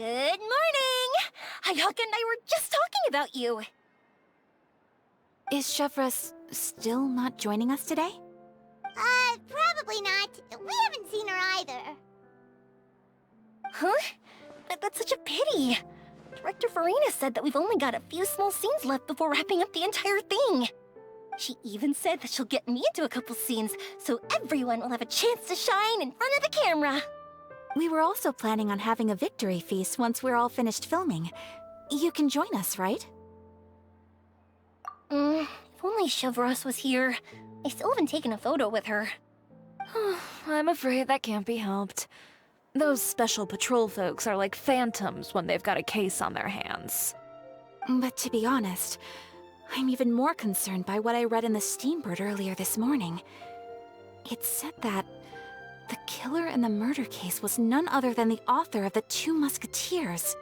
Good morning! Hayaka and I were just talking about you. Is Chevra still not joining us today? Probably not. We haven't seen her either. Huh? That's such a pity. Director Farina said that we've only got a few small scenes left before wrapping up the entire thing. She even said that she'll get me into a couple scenes, so everyone will have a chance to shine in front of the camera. We were also planning on having a victory feast once we're all finished filming. You can join us, right? If only Chevros was here. I still haven't taken a photo with her. I'm afraid that can't be helped. Those special patrol folks are like phantoms when they've got a case on their hands. But to be honest, I'm even more concerned by what I read in the Steambird earlier this morning. It said that the killer in the murder case was none other than the author of the 2 Musketeers.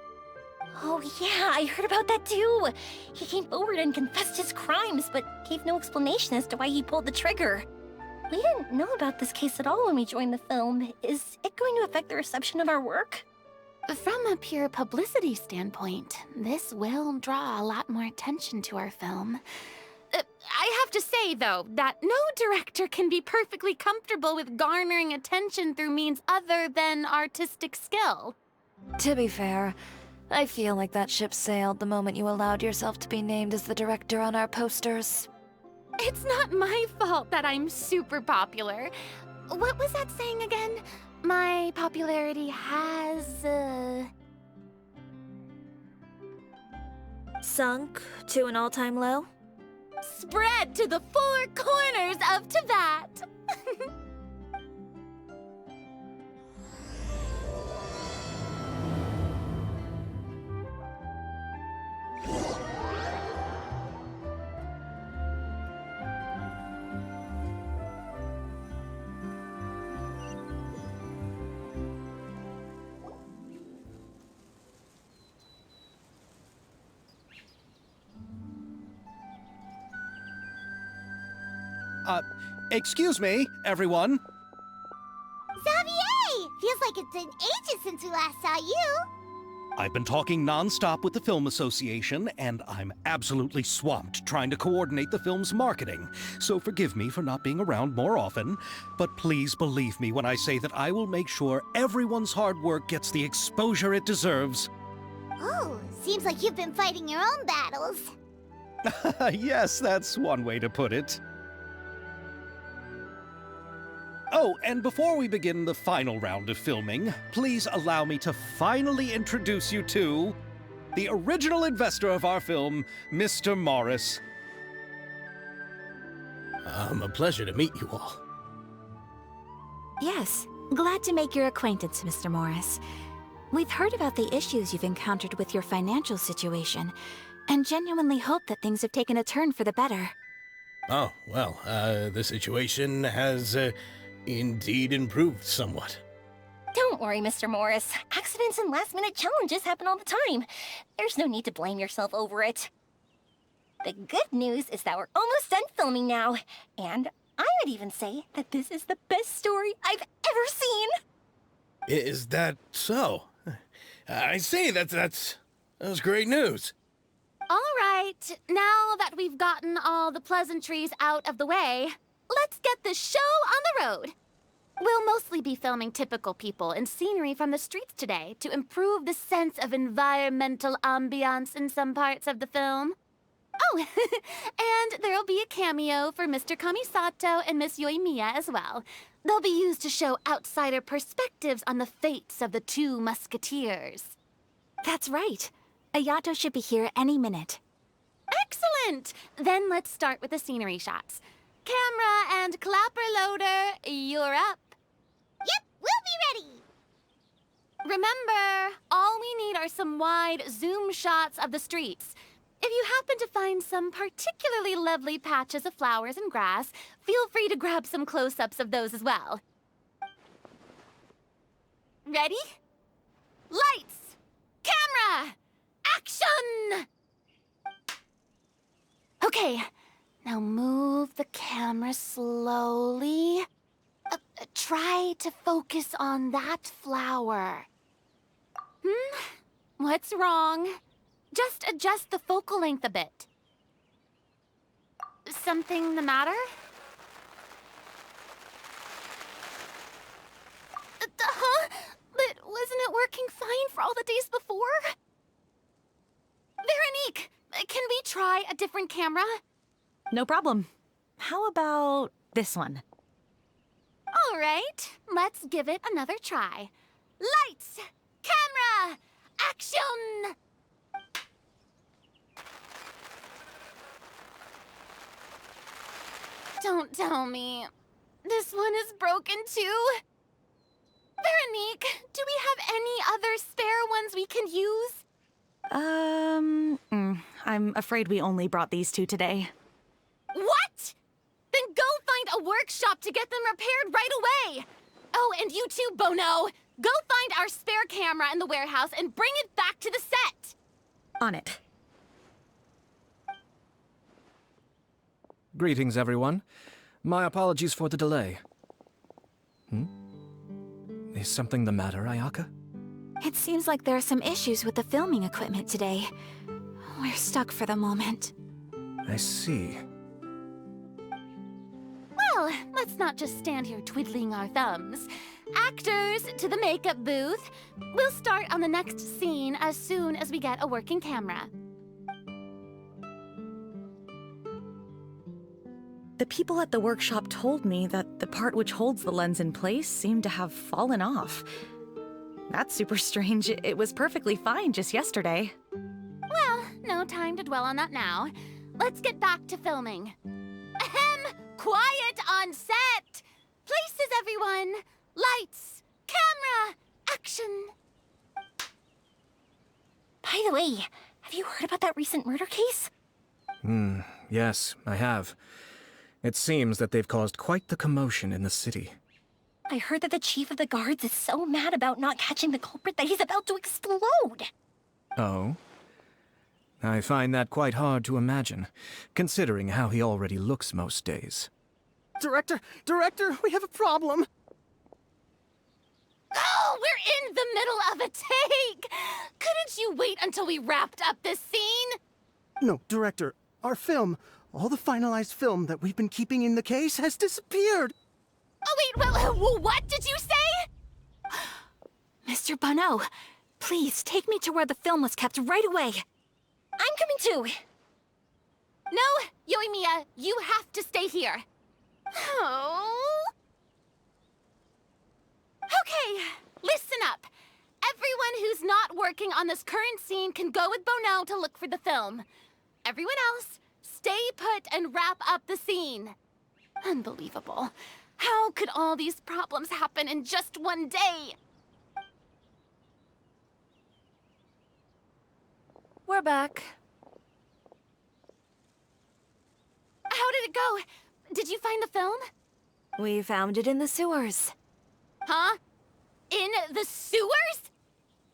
Oh yeah, I heard about that too. He came forward and confessed his crimes, but gave no explanation as to why he pulled the trigger. We didn't know about this case at all when we joined the film. Is it going to affect the reception of our work? From a pure publicity standpoint, this will draw a lot more attention to our film. I have to say, though, that no director can be perfectly comfortable with garnering attention through means other than artistic skill. To be fair, I feel like that ship sailed the moment you allowed yourself to be named as the director on our posters. It's not my fault that I'm super popular. What was that saying again? My popularity has, Sunk to an all-time low? spread to the 4 corners of Tibet. Excuse me, everyone. Xavier! Feels like it's been ages since we last saw you. I've been talking non-stop with the Film Association, and I'm absolutely swamped trying to coordinate the film's marketing. So forgive me for not being around more often, but please believe me when I say that I will make sure everyone's hard work gets the exposure it deserves. Oh, seems like you've been fighting your own battles. Yes, that's one way to put it. Oh, and before we begin the final round of filming, please allow me to finally introduce you to the original investor of our film, Mr. Morris. A pleasure to meet you all. Yes, glad to make your acquaintance, Mr. Morris. We've heard about the issues you've encountered with your financial situation, and genuinely hope that things have taken a turn for the better. Oh, well, the situation has, indeed improved somewhat. Don't worry, Mr. Morris. Accidents and last-minute challenges happen all the time. There's no need to blame yourself over it. The good news is that we're almost done filming now, and I would even say that this is the best story I've ever seen. Is that so? I see, that's great news. All right, now that we've gotten all the pleasantries out of the way, let's get this show on the road. We'll mostly be filming typical people and scenery from the streets today to improve the sense of environmental ambiance in some parts of the film. Oh, and there'll be a cameo for Mr. Kamisato and Miss Yoimiya as well. They'll be used to show outsider perspectives on the fates of the 2 Musketeers. That's right. Ayato should be here any minute. Excellent! Then let's start with the scenery shots. Camera and clapper loader, you're up. Yep, we'll be ready. Remember, all we need are some wide zoom shots of the streets. If you happen to find some particularly lovely patches of flowers and grass, feel free to grab some close-ups of those as well. Ready? Lights! Camera! Action! Okay, now move the camera slowly. Try to focus on that flower. What's wrong? Just adjust the focal length a bit. Something the matter? Huh? But wasn't it working fine for all the days before? Veronique, can we try a different camera? No problem. How about this one? All right, let's give it another try. Lights! Camera! Action! Don't tell me. This one is broken too? Veronique, do we have any other spare ones we can use? I'm afraid we only brought these two today. What? Then go find a workshop to get them repaired right away. Oh, and you too, Bono. Go find our spare camera in the warehouse and bring it back to the set. On it. Greetings, everyone. My apologies for the delay. Is something the matter, Ayaka? It seems like there are some issues with the filming equipment today. We're stuck for the moment. I see. Well, let's not just stand here twiddling our thumbs. Actors, to the makeup booth. We'll start on the next scene as soon as we get a working camera. The people at the workshop told me that the part which holds the lens in place seemed to have fallen off. That's super strange. It was perfectly fine just yesterday. Well, no time to dwell on that now. Let's get back to filming. Ahem! Quiet on set! Places, everyone! Lights! Camera! Action! By the way, have you heard about that recent murder case? Yes, I have. It seems that they've caused quite the commotion in the city. I heard that the chief of the guards is so mad about not catching the culprit that he's about to explode. Oh? I find that quite hard to imagine, considering how he already looks most days. Director, we have a problem. Oh, we're in the middle of a take! Couldn't you wait until we wrapped up this scene? No, Director, our film, all the finalized film that we've been keeping in the case has disappeared. Oh, wait, what did you say? Mr. Bono, please take me to where the film was kept right away. I'm coming too. No, Yoimiya, you have to stay here. Oh. Okay, listen up. Everyone who's not working on this current scene can go with Bono to look for the film. Everyone else, stay put and wrap up the scene. Unbelievable. How could all these problems happen in just one day? We're back. How did it go? Did you find the film? We found it in the sewers. Huh? In the sewers?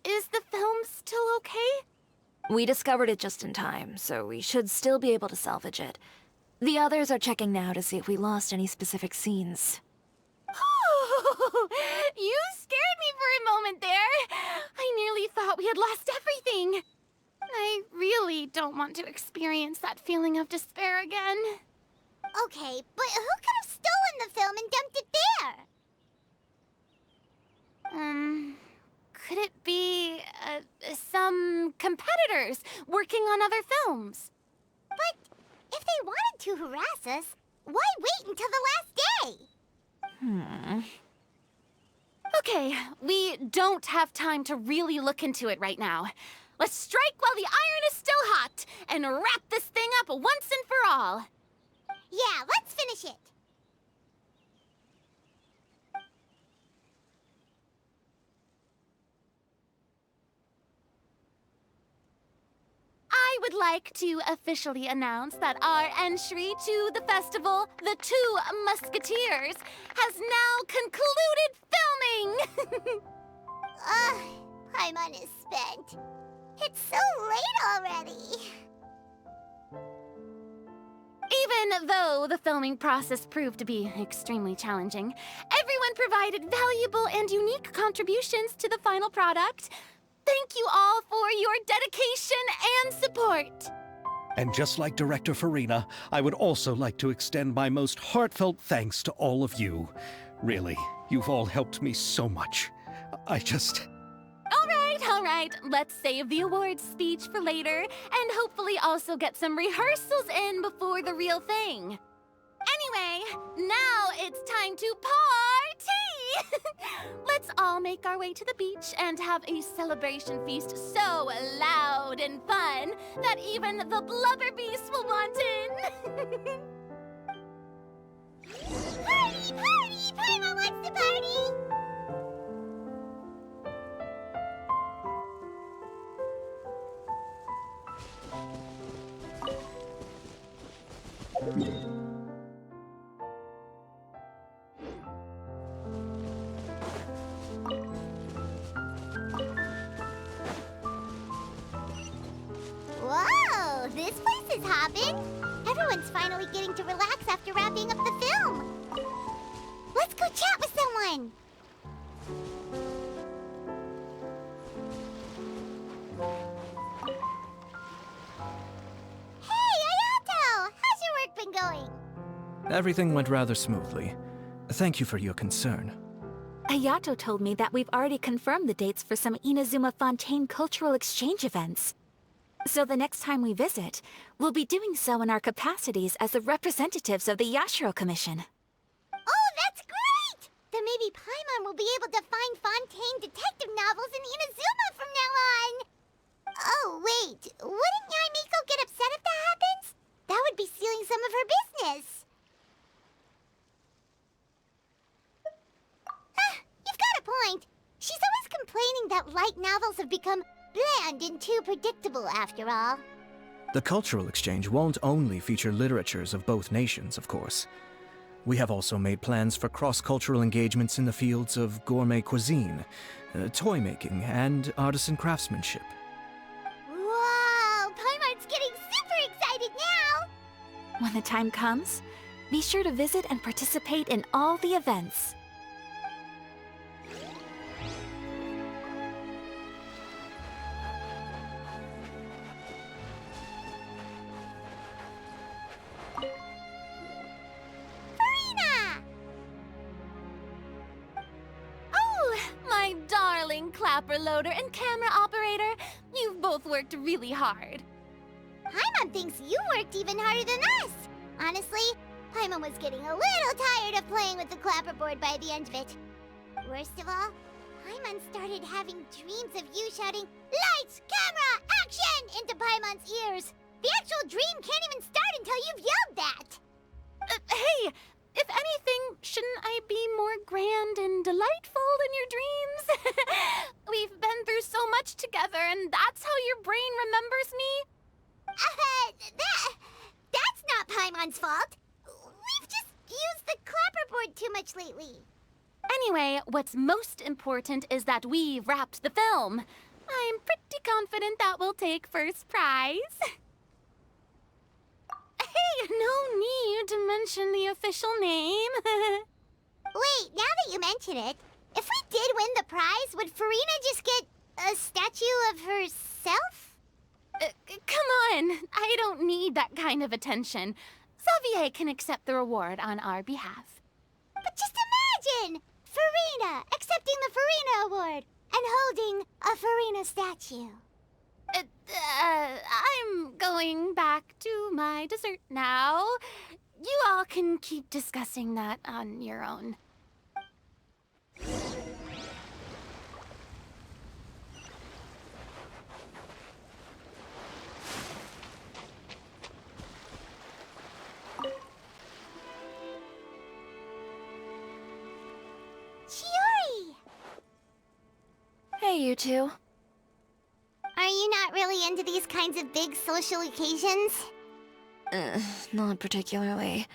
Is the film still okay? We discovered it just in time, so we should still be able to salvage it. The others are checking now to see if we lost any specific scenes. You scared me for a moment there. I nearly thought we had lost everything. I really don't want to experience that feeling of despair again. Okay, but who could have stolen the film and dumped it there? Could it be, some competitors working on other films? But if they wanted to harass us, why wait until the last day? Okay, we don't have time to really look into it right now. Let's strike while the iron is still hot and wrap this thing up once and for all. Yeah, let's finish it. I would like to officially announce that our entry to the festival, The Two Musketeers, has now concluded filming! Paimon is spent. It's so late already. Even though the filming process proved to be extremely challenging, everyone provided valuable and unique contributions to the final product. Thank you all for your dedication and support. And just like Director Farina, I would also like to extend my most heartfelt thanks to all of you. Really, you've all helped me so much. All right. Let's save the awards speech for later, and hopefully also get some rehearsals in before the real thing. Anyway, now it's time to party! Let's all make our way to the beach and have a celebration feast so loud and fun that even the blubber beast will want in. Party! Party! Paimon wants to party! Whoa, this place is hopping. Everyone's finally getting to relax after wrapping up the film. Let's go chat with someone. Hey, Ayato! How's your work been going? Everything went rather smoothly. Thank you for your concern. Ayato told me that we've already confirmed the dates for some Inazuma Fontaine cultural exchange events. So the next time we visit, we'll be doing so in our capacities as the representatives of the Yashiro Commission. Oh, that's great! Then maybe Paimon will be able to find Fontaine detective novels in Inazuma from now on. Oh, wait. Wouldn't Yai Miko get upset if that happens? That would be stealing some of her business. You've got a point. She's always complaining that light novels have become bland and too predictable after all. The cultural exchange won't only feature literatures of both nations, of course. We have also made plans for cross-cultural engagements in the fields of gourmet cuisine, toy making, and artisan craftsmanship. Whoa! Paimon's getting super excited now! When the time comes, be sure to visit and participate in all the events. My darling clapper loader and camera operator, you've both worked really hard. Paimon thinks you worked even harder than us. Honestly, Paimon was getting a little tired of playing with the clapperboard by the end of it. Worst of all, Paimon started having dreams of you shouting, "Lights, camera, action!" into Paimon's ears. The actual dream can't even start until you've yelled that. Hey, if anything, shouldn't I be more grand and delightful in your dreams? We've been through so much together, and that's how your brain remembers me? That's not Paimon's fault. We've just used the clapperboard too much lately. Anyway, what's most important is that we've wrapped the film. I'm pretty confident that we'll take first prize. Hey, no need to mention the official name. Wait, now that you mention it, if we did win the prize, would Farina just get a statue of herself? Come on, I don't need that kind of attention. Xavier can accept the reward on our behalf. But just imagine! Farina accepting the Farina Award and holding a Farina statue. I'm going back to my dessert now. You all can keep discussing that on your own. Chiori! Hey, you two. Are you not really into these kinds of big social occasions? Not particularly.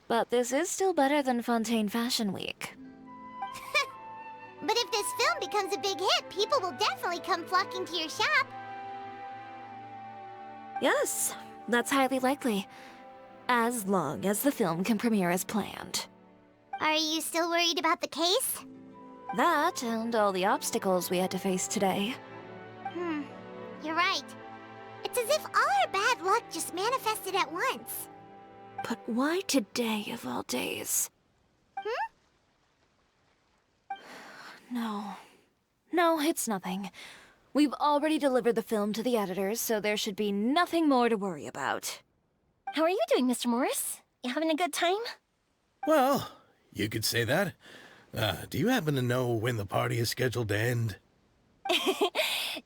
But this is still better than Fontaine Fashion Week. But if this film becomes a big hit, people will definitely come flocking to your shop. Yes, that's highly likely. As long as the film can premiere as planned. Are you still worried about the case? That and all the obstacles we had to face today. You're right. It's as if all our bad luck just manifested at once. But why today of all days? No. No, it's nothing. We've already delivered the film to the editors, so there should be nothing more to worry about. How are you doing, Mr. Morris? You having a good time? Well, you could say that. Do you happen to know when the party is scheduled to end?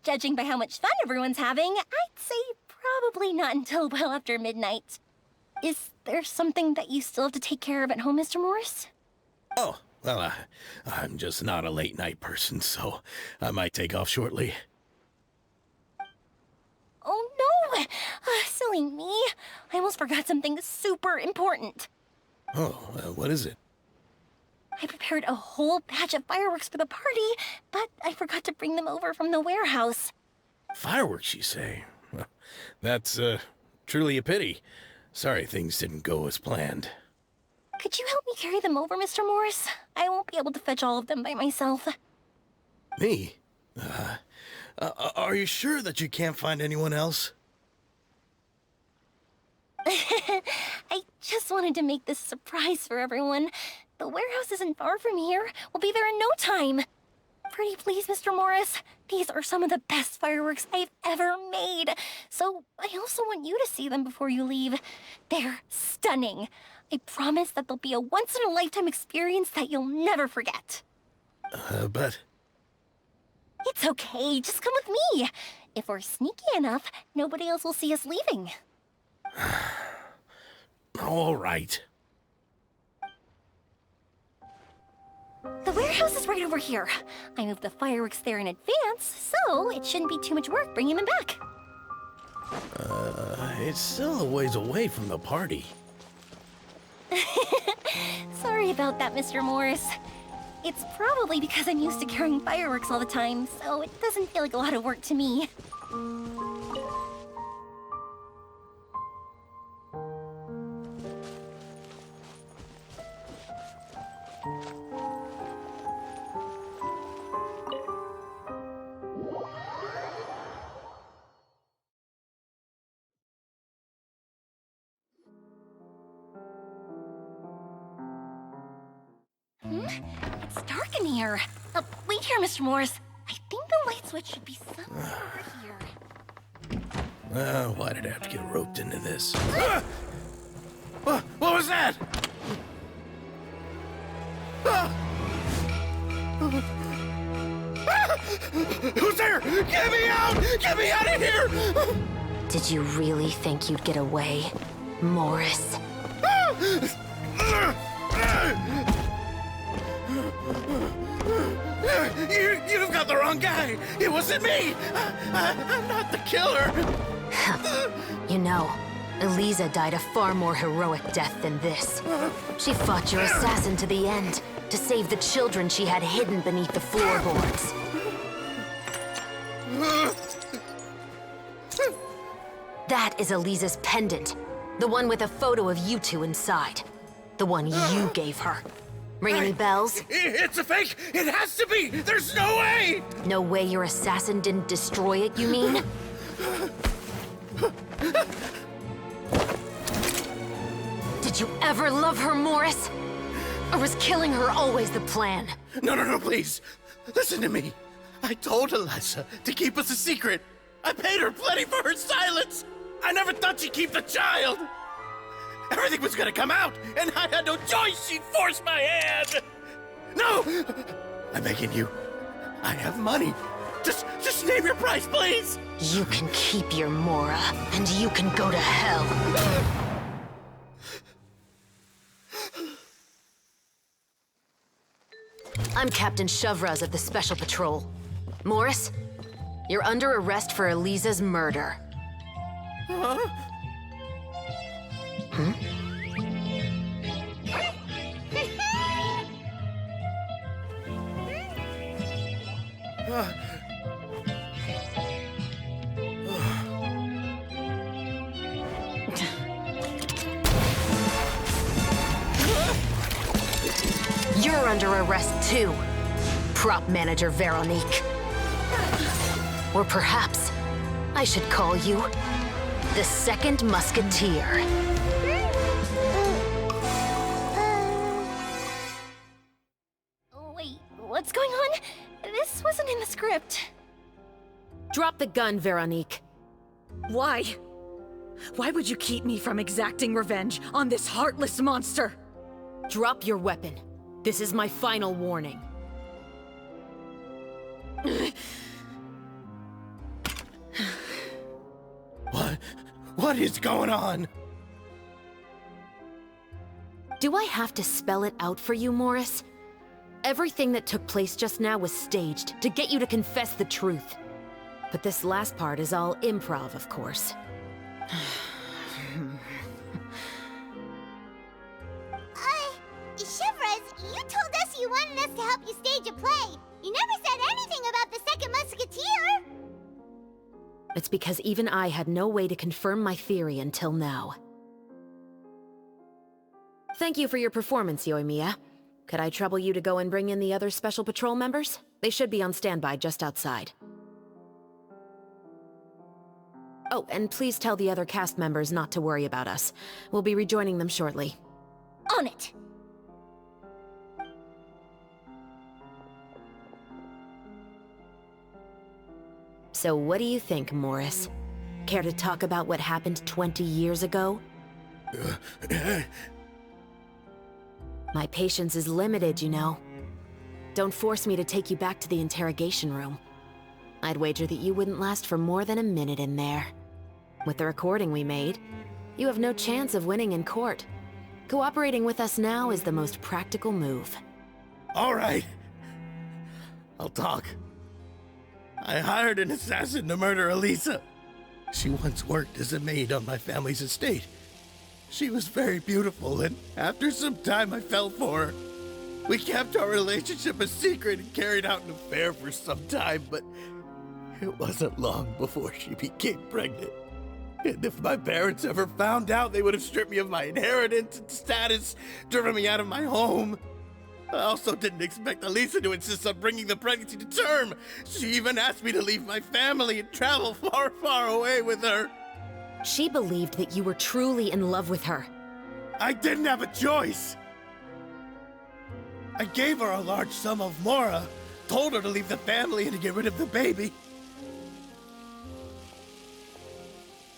Judging by how much fun everyone's having, I'd say probably not until well after midnight. Is there something that you still have to take care of at home, Mr. Morris? Oh, well, I'm just not a late night person, so I might take off shortly. Oh no! Silly me. I almost forgot something super important. Oh, what is it? I prepared a whole batch of fireworks for the party, but I forgot to bring them over from the warehouse. Fireworks, you say? Well, that's, truly a pity. Sorry things didn't go as planned. Could you help me carry them over, Mr. Morris? I won't be able to fetch all of them by myself. Me? Are you sure that you can't find anyone else? I just wanted to make this a surprise for everyone. The warehouse isn't far from here. We'll be there in no time. Pretty please, Mr. Morris. These are some of the best fireworks I've ever made. So I also want you to see them before you leave. They're stunning. I promise that they'll be a once-in-a-lifetime experience that you'll never forget. But... It's okay. Just come with me. If we're sneaky enough, nobody else will see us leaving. all right. The warehouse is right over here. I moved the fireworks there in advance, so it shouldn't be too much work bringing them back. It's still a ways away from the party. Sorry about that, Mr. Morris. It's probably because I'm used to carrying fireworks all the time, so it doesn't feel like a lot of work to me. It's dark in here. Wait here, Mr. Morris. I think the light switch should be somewhere over here. Why did I have to get roped into this? What was that? Who's there? Get me out! Get me out of here! Did you really think you'd get away, Morris? You've got the wrong guy. It wasn't me. I'm not the killer. You know, Eliza died a far more heroic death than this. She fought your assassin to the end, to save the children she had hidden beneath the floorboards. That is Eliza's pendant, the one with a photo of you two inside. The one you gave her. Ring any bells? It's a fake! It has to be! There's no way! No way your assassin didn't destroy it, you mean? Did you ever love her, Morris? Or was killing her always the plan? No, please. Listen to me. I told Eliza to keep us a secret. I paid her plenty for her silence. I never thought she'd keep the child. Everything was gonna come out, and I had no choice. She'd force my hand. No! I'm begging you. I have money. Just name your price, please. You can keep your Mora, and you can go to hell. I'm Captain Shovraz of the Special Patrol. Morris, you're under arrest for Eliza's murder. Huh? You're under arrest too, prop manager Veronique. Or perhaps I should call you the Second Musketeer. Wait, what's going on? This wasn't in the script. Drop the gun, Veronique. Why? Why would you keep me from exacting revenge on this heartless monster? Drop your weapon. This is my final warning. What is going on? Do I have to spell it out for you, Morris? Everything that took place just now was staged to get you to confess the truth. But this last part is all improv, of course. Shivers, you told us you wanted us to help you stage a play. You never said anything about the Second Musketeer. It's because even I had no way to confirm my theory until now. Thank you for your performance, Yoimiya. Could I trouble you to go and bring in the other Special Patrol members? They should be on standby just outside. Oh, and please tell the other cast members not to worry about us. We'll be rejoining them shortly. On it! So what do you think, Morris? Care to talk about what happened 20 years ago? My patience is limited, you know. Don't force me to take you back to the interrogation room. I'd wager that you wouldn't last for more than a minute in there. With the recording we made, you have no chance of winning in court. Cooperating with us now is the most practical move. All right. I'll talk. I hired an assassin to murder Elisa. She once worked as a maid on my family's estate. She was very beautiful, and after some time I fell for her. We kept our relationship a secret and carried out an affair for some time, but it wasn't long before she became pregnant. And if my parents ever found out, they would have stripped me of my inheritance and status, driven me out of my home. I also didn't expect Elisa to insist on bringing the pregnancy to term. She even asked me to leave my family and travel far, far away with her. She believed that you were truly in love with her. I didn't have a choice. I gave her a large sum of mora, told her to leave the family and to get rid of the baby.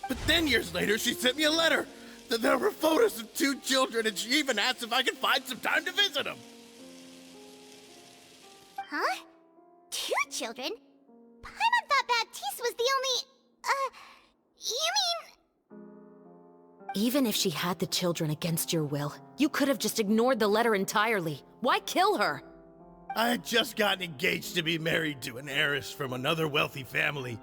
But then years later, she sent me a letter. There were photos of 2 children, and she even asked if I could find some time to visit them. Huh? 2 children? Paimon thought Baptiste was the only... you mean... Even if she had the children against your will, you could have just ignored the letter entirely. Why kill her? I had just gotten engaged to be married to an heiress from another wealthy family.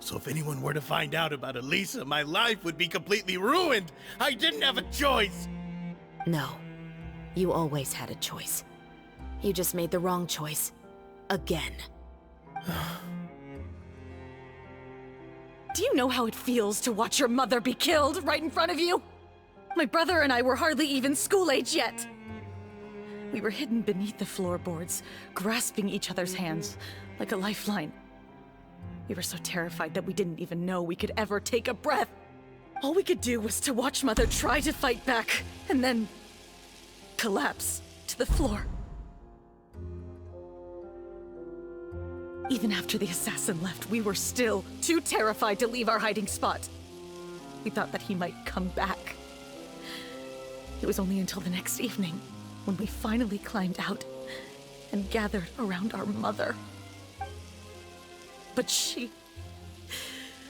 So if anyone were to find out about Elisa, my life would be completely ruined. I didn't have a choice. No. You always had a choice. You just made the wrong choice. Again. Do you know how it feels to watch your mother be killed right in front of you? My brother and I were hardly even school age yet. We were hidden beneath the floorboards, grasping each other's hands like a lifeline. We were so terrified that we didn't even know we could ever take a breath. All we could do was to watch Mother try to fight back, and then collapse to the floor. Even after the assassin left, we were still too terrified to leave our hiding spot. We thought that he might come back. It was only until the next evening when we finally climbed out and gathered around our mother. But she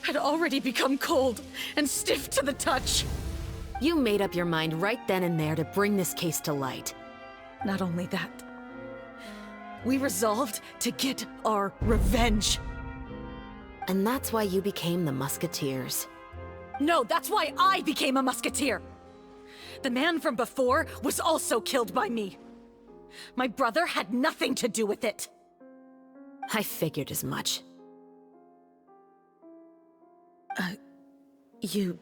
had already become cold and stiff to the touch. You made up your mind right then and there to bring this case to light. Not only that, we resolved to get our revenge. And that's why you became the Musketeers. No, that's why I became a musketeer. The man from before was also killed by me. My brother had nothing to do with it. I figured as much. You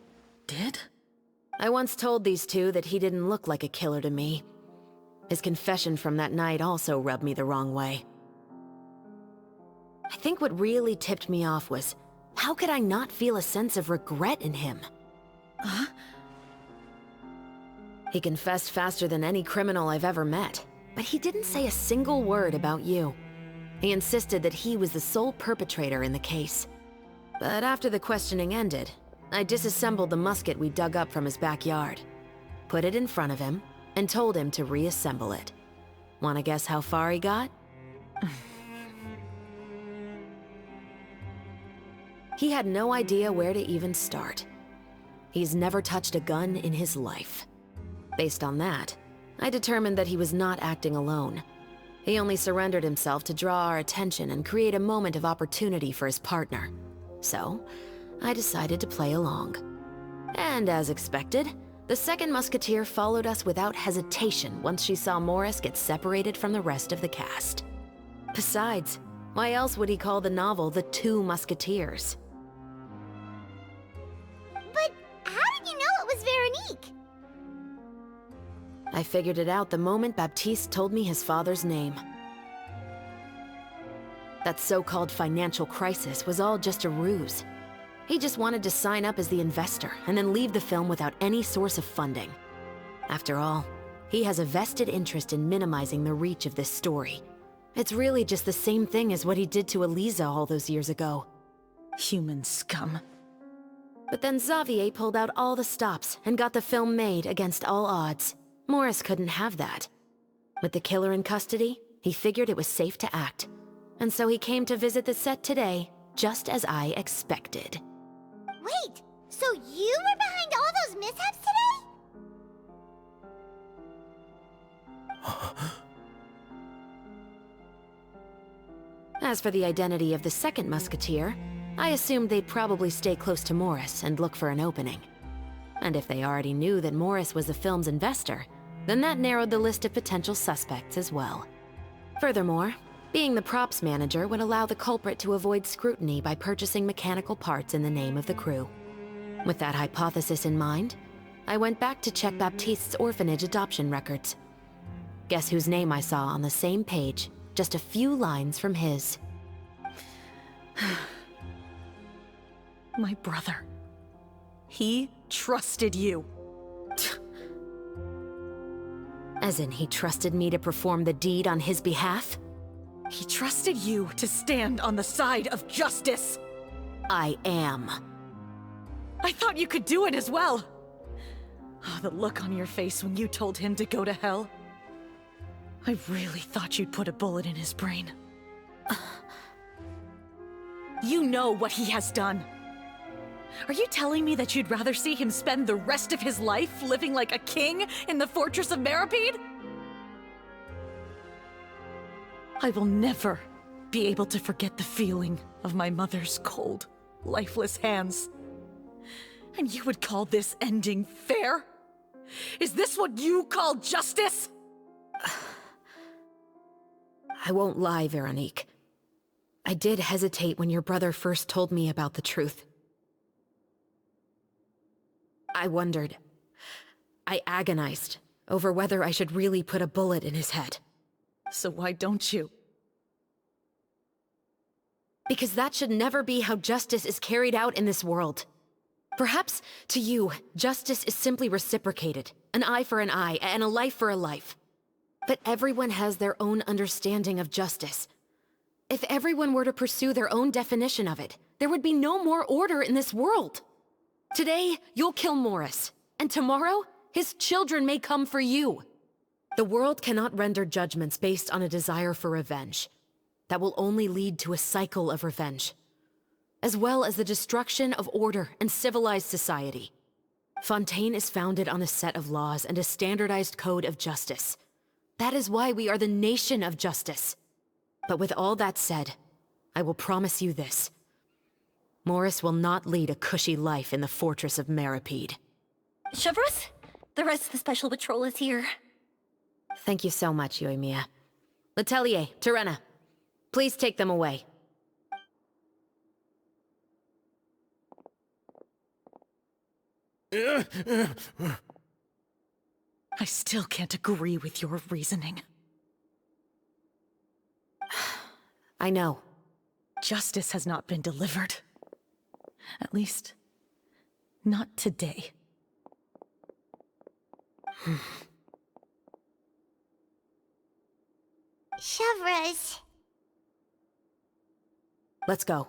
did? I once told these two that he didn't look like a killer to me. His confession from that night also rubbed me the wrong way. I think what really tipped me off was how could I not feel a sense of regret in him? Huh? He confessed faster than any criminal I've ever met, but he didn't say a single word about you. He insisted that he was the sole perpetrator in the case. But after the questioning ended, I disassembled the musket we dug up from his backyard, put it in front of him, and told him to reassemble it. Wanna guess how far he got? He had no idea where to even start. He's never touched a gun in his life. Based on that, I determined that he was not acting alone. He only surrendered himself to draw our attention and create a moment of opportunity for his partner. So, I decided to play along. And as expected, the second musketeer followed us without hesitation once she saw Morris get separated from the rest of the cast. Besides, why else would he call the novel The Two Musketeers? But how did you know it was Veronique? I figured it out the moment Baptiste told me his father's name. That so-called financial crisis was all just a ruse. He just wanted to sign up as the investor and then leave the film without any source of funding. After all, he has a vested interest in minimizing the reach of this story. It's really just the same thing as what he did to Eliza all those years ago. Human scum. But then Xavier pulled out all the stops and got the film made against all odds. Morris couldn't have that. With the killer in custody, he figured it was safe to act. And so he came to visit the set today, just as I expected. Wait, so you were behind all those mishaps today? As for the identity of the second musketeer, I assumed they'd probably stay close to Morris and look for an opening. And if they already knew that Morris was the film's investor, then that narrowed the list of potential suspects as well. Furthermore, being the props manager would allow the culprit to avoid scrutiny by purchasing mechanical parts in the name of the crew. With that hypothesis in mind, I went back to check Baptiste's orphanage adoption records. Guess whose name I saw on the same page, just a few lines from his. My brother. He trusted you. As in, he trusted me to perform the deed on his behalf? He trusted you to stand on the side of justice. I am. I thought you could do it as well. Oh, the look on your face when you told him to go to hell. I really thought you'd put a bullet in his brain. You know what he has done. Are you telling me that you'd rather see him spend the rest of his life living like a king in the fortress of Meripede? I will never be able to forget the feeling of my mother's cold, lifeless hands. And you would call this ending fair? Is this what you call justice? I won't lie, Veronique. I did hesitate when your brother first told me about the truth. I wondered. I agonized over whether I should really put a bullet in his head. So why don't you? Because that should never be how justice is carried out in this world. Perhaps, to you, justice is simply reciprocated. An eye for an eye, and a life for a life. But everyone has their own understanding of justice. If everyone were to pursue their own definition of it, there would be no more order in this world. Today, you'll kill Morris, and tomorrow, his children may come for you. The world cannot render judgments based on a desire for revenge. That will only lead to a cycle of revenge, as well as the destruction of order and civilized society. Fontaine is founded on a set of laws and a standardized code of justice. That is why we are the nation of justice. But with all that said, I will promise you this. Morris will not lead a cushy life in the fortress of Meripede. Chevros, the rest of the special patrol is here. Thank you so much, Yoimiya. Letelier, Terena, please take them away. I still can't agree with your reasoning. I know. Justice has not been delivered. At least, not today. Chevras. Let's go.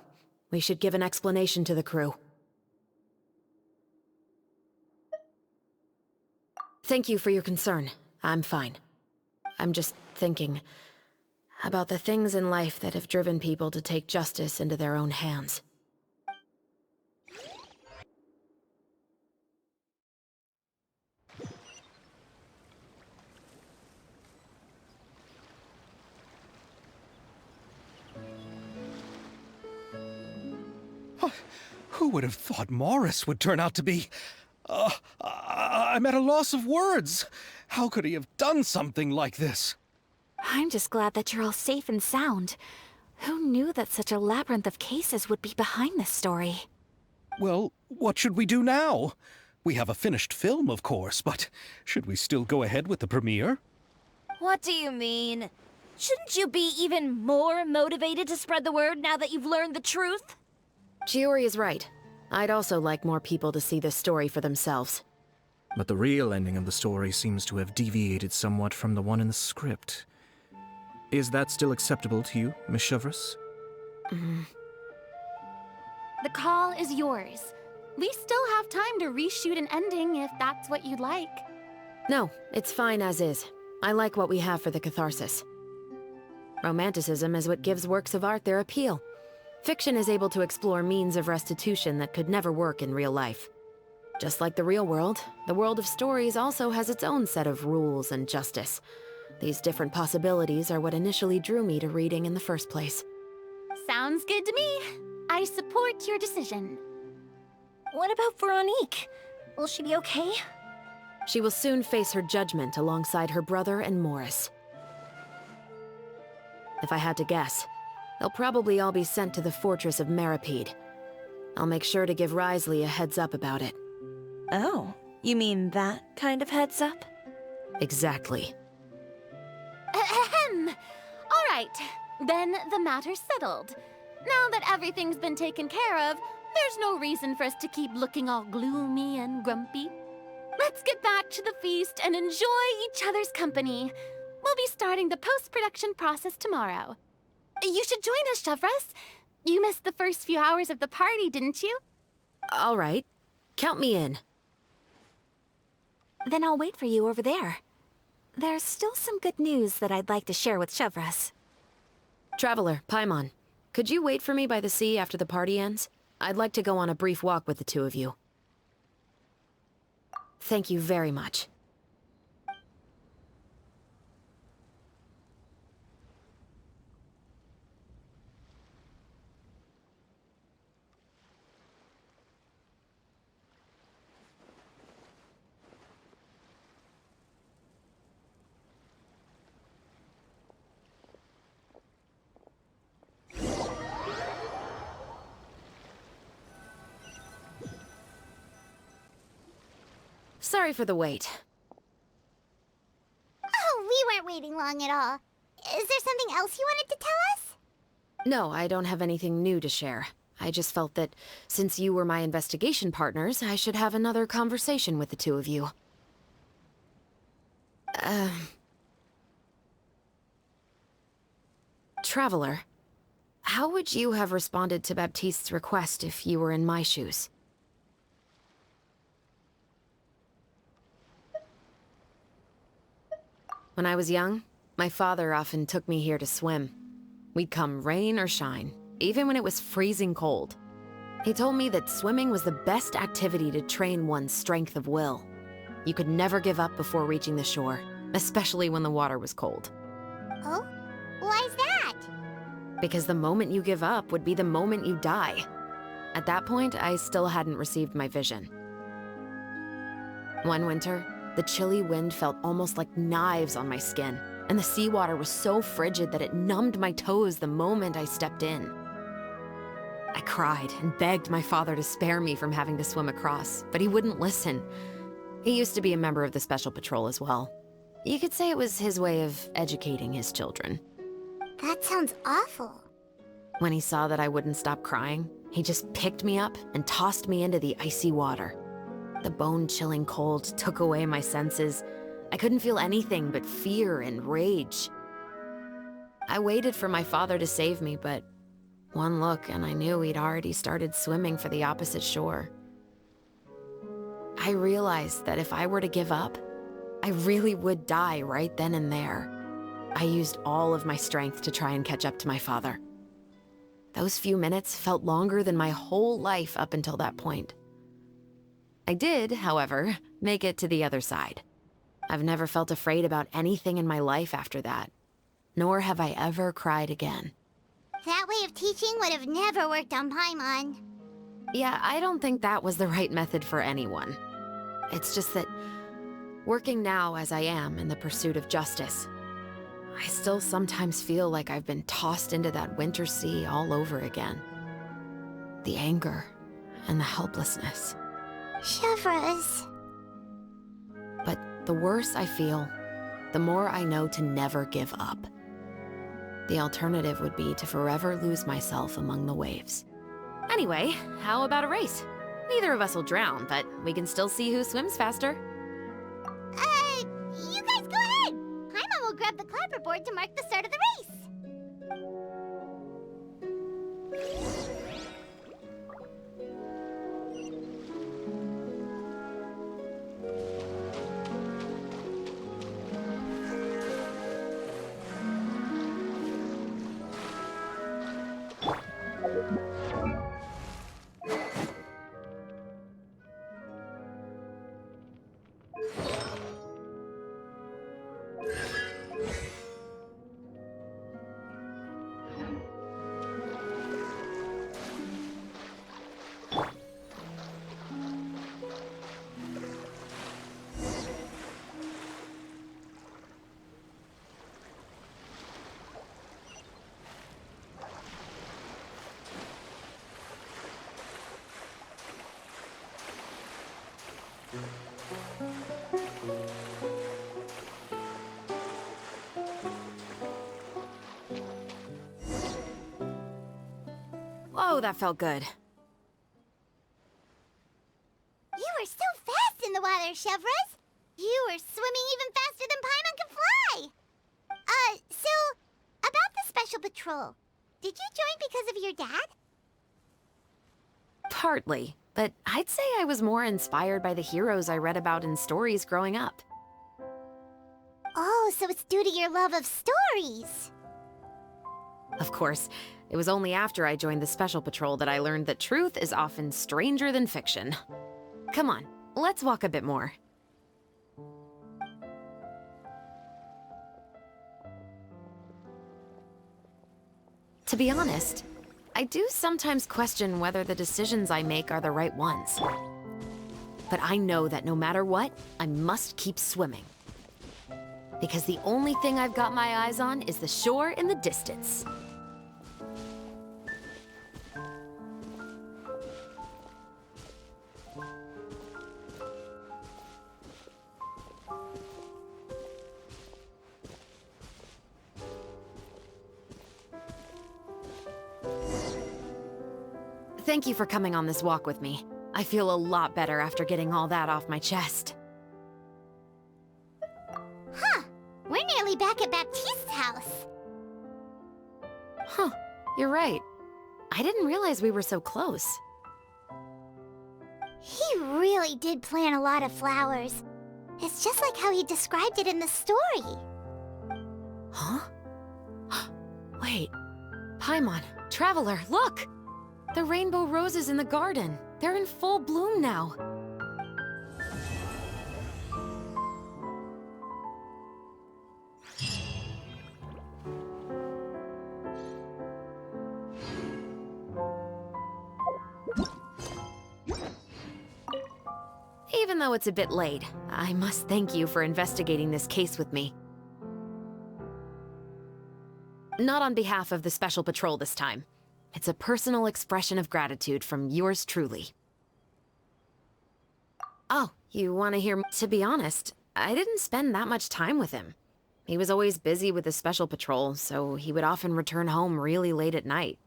We should give an explanation to the crew. Thank you for your concern. I'm fine. I'm just thinking about the things in life that have driven people to take justice into their own hands. Who would have thought Morris would turn out to be... I'm at a loss of words. How could he have done something like this? I'm just glad that you're all safe and sound. Who knew that such a labyrinth of cases would be behind this story? Well, what should we do now? We have a finished film, of course, but should we still go ahead with the premiere? What do you mean? Shouldn't you be even more motivated to spread the word now that you've learned the truth? Chiori is right. I'd also like more people to see this story for themselves. But the real ending of the story seems to have deviated somewhat from the one in the script. Is that still acceptable to you, Miss Chevras? The call is yours. We still have time to reshoot an ending if that's what you'd like. No, it's fine as is. I like what we have for the catharsis. Romanticism is what gives works of art their appeal. Fiction is able to explore means of restitution that could never work in real life. Just like the real world, the world of stories also has its own set of rules and justice. These different possibilities are what initially drew me to reading in the first place. Sounds good to me. I support your decision. What about Veronique? Will she be okay? She will soon face her judgment alongside her brother and Morris. If I had to guess, they'll probably all be sent to the fortress of Meripede. I'll make sure to give Risley a heads up about it. Oh, you mean that kind of heads up? Exactly. Ahem. All right, then the matter's settled. Now that everything's been taken care of, there's no reason for us to keep looking all gloomy and grumpy. Let's get back to the feast and enjoy each other's company. We'll be starting the post-production process tomorrow. You should join us, Chevras. You missed the first few hours of the party, didn't you? All right. Count me in. Then I'll wait for you over there. There's still some good news that I'd like to share with Chevras. Traveler, Paimon, could you wait for me by the sea after the party ends? I'd like to go on a brief walk with the two of you. Thank you very much. Sorry for the wait. Oh, we weren't waiting long at all. Is there something else you wanted to tell us? No, I don't have anything new to share. I just felt that since you were my investigation partners, I should have another conversation with the two of you. Traveler, how would you have responded to Baptiste's request if you were in my shoes? When I was young, my father often took me here to swim. We'd come rain or shine, even when it was freezing cold. He told me that swimming was the best activity to train one's strength of will. You could never give up before reaching the shore, especially when the water was cold. Oh? Why's that? Because the moment you give up would be the moment you die. At that point, I still hadn't received my vision. One winter, the chilly wind felt almost like knives on my skin, and the seawater was so frigid that it numbed my toes the moment I stepped in. I cried and begged my father to spare me from having to swim across, but he wouldn't listen. He used to be a member of the Special Patrol as well. You could say it was his way of educating his children. That sounds awful. When he saw that I wouldn't stop crying, he just picked me up and tossed me into the icy water. The bone-chilling cold took away my senses. I couldn't feel anything but fear and rage. I waited for my father to save me, but one look and I knew he'd already started swimming for the opposite shore. I realized that if I were to give up, I really would die right then and there. I used all of my strength to try and catch up to my father. Those few minutes felt longer than my whole life up until that point. I did, however, make it to the other side. I've never felt afraid about anything in my life after that, nor have I ever cried again. That way of teaching would have never worked on Paimon. Yeah, I don't think that was the right method for anyone. It's just that, working now as I am in the pursuit of justice, I still sometimes feel like I've been tossed into that winter sea all over again. The anger and the helplessness. Chevreuse. But the worse I feel, the more I know to never give up. The alternative would be to forever lose myself among the waves. Anyway, how about a race? Neither of us will drown, but we can still see who swims faster. You guys go ahead! Paimon will grab the clapperboard to mark the start of the race. Whoa, that felt good. You were so fast in the water, Chevreuse! You were swimming even faster than Paimon can fly! So, about the Special Patrol, did you join because of your dad? Partly, but I'd say I was more inspired by the heroes I read about in stories growing up. Oh, so it's due to your love of stories! Of course, it was only after I joined the Special Patrol that I learned that truth is often stranger than fiction. Come on, let's walk a bit more. To be honest, I do sometimes question whether the decisions I make are the right ones. But I know that no matter what, I must keep swimming. Because the only thing I've got my eyes on is the shore in the distance. Thank you for coming on this walk with me. I feel a lot better after getting all that off my chest. Huh. We're nearly back at Baptiste's house. Huh. You're right. I didn't realize we were so close. He really did plant a lot of flowers. It's just like how he described it in the story. Huh? Wait. Paimon, Traveler, look! The rainbow roses in the garden. They're in full bloom now. Even though it's a bit late, I must thank you for investigating this case with me. Not on behalf of the Special Patrol this time. It's a personal expression of gratitude from yours truly. Oh, you want to hear? To be honest, I didn't spend that much time with him. He was always busy with the Special Patrol, so he would often return home really late at night.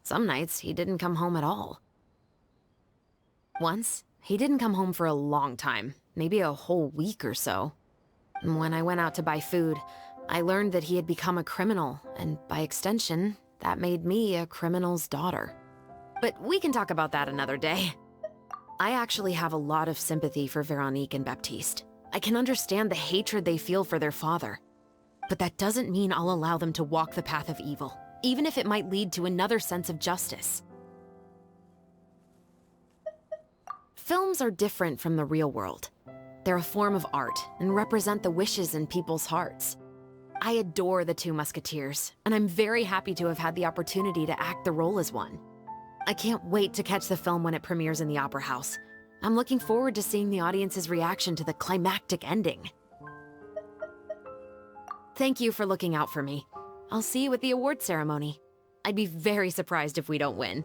Some nights, he didn't come home at all. Once, he didn't come home for a long time, maybe a whole week or so. When I went out to buy food, I learned that he had become a criminal, and by extension, that made me a criminal's daughter. But we can talk about that another day. I actually have a lot of sympathy for Veronique and Baptiste. I can understand the hatred they feel for their father. But that doesn't mean I'll allow them to walk the path of evil, even if it might lead to another sense of justice. Films are different from the real world. They're a form of art and represent the wishes in people's hearts. I adore the two Musketeers, and I'm very happy to have had the opportunity to act the role as one. I can't wait to catch the film when it premieres in the Opera House. I'm looking forward to seeing the audience's reaction to the climactic ending. Thank you for looking out for me. I'll see you at the award ceremony. I'd be very surprised if we don't win.